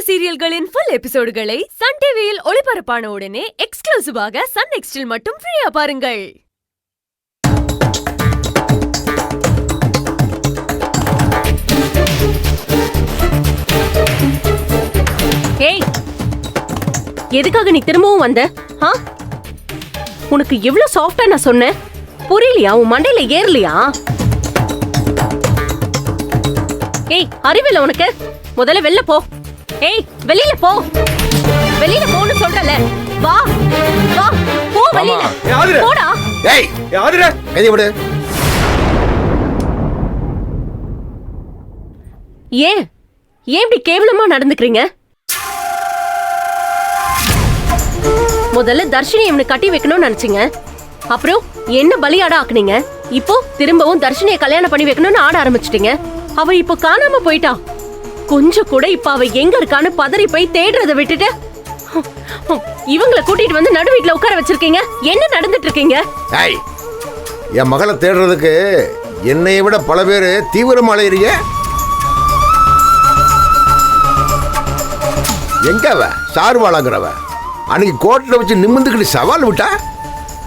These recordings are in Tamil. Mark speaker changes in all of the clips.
Speaker 1: சீரியல்களின் ஃபுல் எபிசோடுகளை சன் டிவியில் ஒளிபரப்பான உடனே எக்ஸ்க்ளூசிவாக சன் நெக்ஸ்டில் மட்டும் ஃப்ரீயா பாருங்கள்.
Speaker 2: ஏய், எதுக்காக நீ திரும்பவும் வந்த? உனக்கு எவ்வளவு சாஃப்டா நான் சொன்னேன், புரியலையா? உன் மண்டையில ஏறலையா? ஏய், அறிவில்லை உனக்கு? முதல்ல வெளில போ. ஏய், வெளியில போ, வெளியில போன்னு சொல்றல. வா வா, போ வெளியில. போடா.
Speaker 3: ஏய், யாதுடா? கைய விடு.
Speaker 2: ஏன் இப்படி கேவலமா நடந்துக்கிறீங்க? முதல்ல தர்ஷினி இவனுக்கு கட்டி வைக்கணும்னு நினைச்சீங்க, அப்புறம் என்ன பலியாட ஆக்குனீங்க. இப்போ திரும்பவும் தர்ஷினியை கல்யாணம் பண்ணி வைக்கணும்னு ஆட ஆரம்பிச்சிட்டீங்க. அவ இப்போ காணாம போயிட்டா. கொஞ்சம் கூட இப்ப அவ எங்க இருக்கான்னு பதறி போய் தேடுறத விட்டுட்டு இவங்களை கூட்டிட்டு வந்து நடு வீட்டுல உட்கார வச்சிருக்கீங்க. என்ன நடந்துட்டு இருக்கீங்க?
Speaker 3: என் மகளை தேடுறதுக்கு என்னைய விட பல பேரு தீவிரமா அலையறீங்க. எங்க அவ சார்வாளாங்கிறவ அன்னைக்கு கோர்ட்ல வச்சு நிமிந்துக்கிட்டு சவால் விட்டா?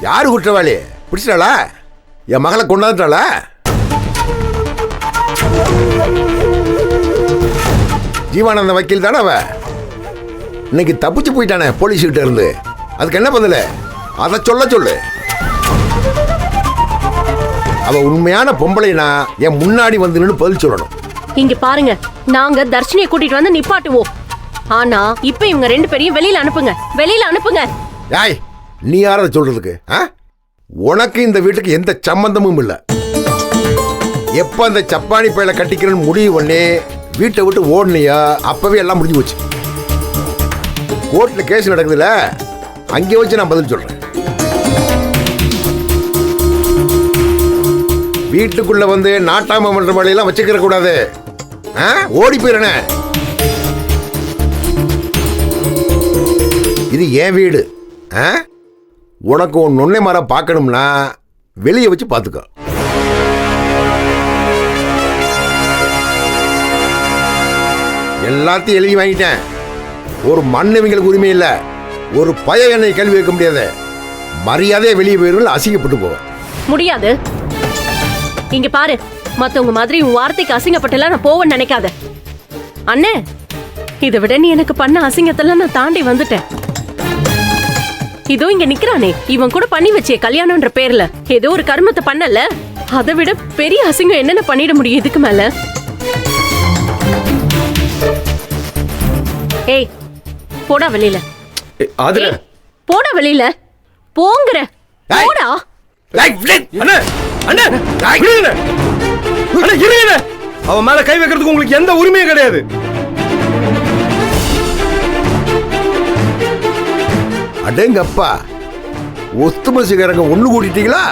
Speaker 3: யாரு குற்றவாளி? பிடிச்சிட்டாளா? என் மகளை கொண்டாந்துட்டாளா? ஜீவானந்த வக்கீல் தானே அவ. இன்னைக்கு தப்பிச்சு போயிட்டானே போலீஸ் கிட்ட இருந்து. அதுக்கு என்ன பதில? அதை சொல்லு. அவ உண்மையான பொம்பளைனா என் முன்னாடி வந்து நின்னு பதில் சொல்லணும்.
Speaker 2: இங்க பாருங்க, நாங்க தர்ஷினியை கூட்டிட்டு வந்து நிப்பாட்டுவோம். ஆனா இப்ப இவங்க ரெண்டு பேரையும் வெளியில அனுப்புங்க.
Speaker 3: ஏய், நீ யார சொல்றதுக்கு? உனக்கு இந்த வீட்டுக்கு எந்த சம்பந்தமும் இல்ல. எப்ப அந்த சப்பானி பையில கட்டிக்கிறேன்னு முடிவு பண்ணி வீட்டை விட்டு ஓடனியா அப்பவே எல்லாம் முடிஞ்சு போச்சு. கோர்ட்ல கேஸ் நடக்குதுல, அங்கே வச்சு நான் பதில் சொல்றேன். வீட்டுக்குள்ள வந்து நாட்டாம பண்ற மாதிரிலாம் வச்சுக்கிற கூடாது. ஓடி போயிடனே. இது என் வீடு. உனக்கு உன் நொன்னை மரம் பார்க்கணும்னா வெளியே வச்சு பார்த்துக்கோ. எல்லாத்தையும் எழுதி வாங்கிட்டேன். ஒரு மண்ணவங்களுக்கு உரிமை இல்லை. ஒரு பய என்னை கேள்வி வைக்க முடியாது. மரியாதையை வெளியே போயிருங்க, அசிங்கப்பட்டு போவேன்.
Speaker 2: முடியாது. இங்க பாரு, மத்தவங்க மாதிரி உன் வார்த்தைக்கு அசிங்கப்பட்டெல்லாம் நான் போவேன்னு நினைக்காத. அண்ணே, இதை விட நீ எனக்கு பண்ண அசிங்கத்தெல்லாம் நான் தாண்டி வந்துட்டேன். இதோ இங்க நிக்கிறானே, இவன் கூட பண்ணி வச்சே கல்யாணம்ன்ற பேர்ல ஏதோ ஒரு கர்மத்தை பண்ணல. அதை விட பெரிய அசிங்கம் என்னென்ன பண்ணிட முடியும் இதுக்கு மேல? ஏய், போடா வெளியில. போடா வெளியில. போங்கற. போடா.
Speaker 4: அவன் மேல கை வைக்கிறதுக்கு உங்களுக்கு எந்த உரிமையும் கிடையாது.
Speaker 3: அடேங்கப்பா, ஒத்துமசிக்காரங்க ஒண்ணு கூட்டிட்டீங்களா?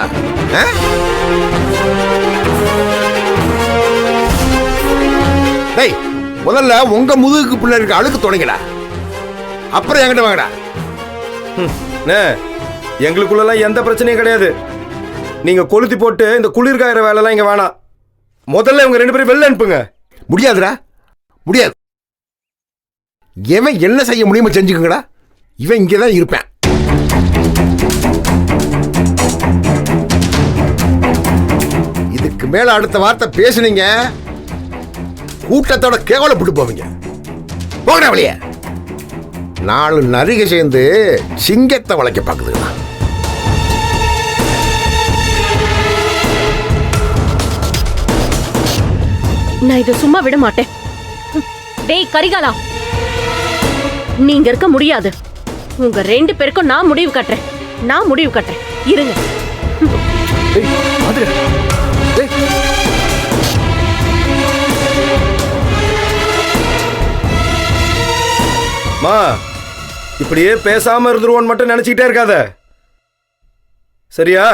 Speaker 3: முதல்ல உங்க முதுகுக்கு பின்னாடி இருக்க அழுக்கு தொடங்கடா, அப்புறம் என்கிட்ட வாங்கடா.
Speaker 4: எங்களுக்குள்ளலாம் எந்த பிரச்சனையும் கிடையாது. நீங்க கொளுத்தி போட்டு இந்த குளிர் காயிற வேலைலாம் இங்க வேணாம். முதல்ல இவங்க ரெண்டு பேரும் வெளில அனுப்புங்க.
Speaker 3: முடியாதுடா, முடியாது. இவன் என்ன செய்ய முடியுமோ செஞ்சுக்கங்கடா. இவன் இங்கதான் இருப்பேன். இதுக்கு மேல அடுத்த வார்த்தை பேசுனீங்க, கூட்டத்தோட கேவலப்பட்டு போவீங்க. போகடா வழிய. 4 நரிகை சேர்ந்து சிங்கத்தை வளைக்க பார்க்குதுங்களா?
Speaker 2: நான் இதை சும்மா விட மாட்டேன். டேய் கரிகாலா, நீங்க இருக்க முடியாது. உங்க 2 பேருக்கும் நான் முடிவு கட்டுறேன். இருங்க.
Speaker 4: மா, இப்படியே பேசாம இருந்துருவோன்னு மட்டும் நினைச்சுக்கிட்டே இருக்காத, சரியா?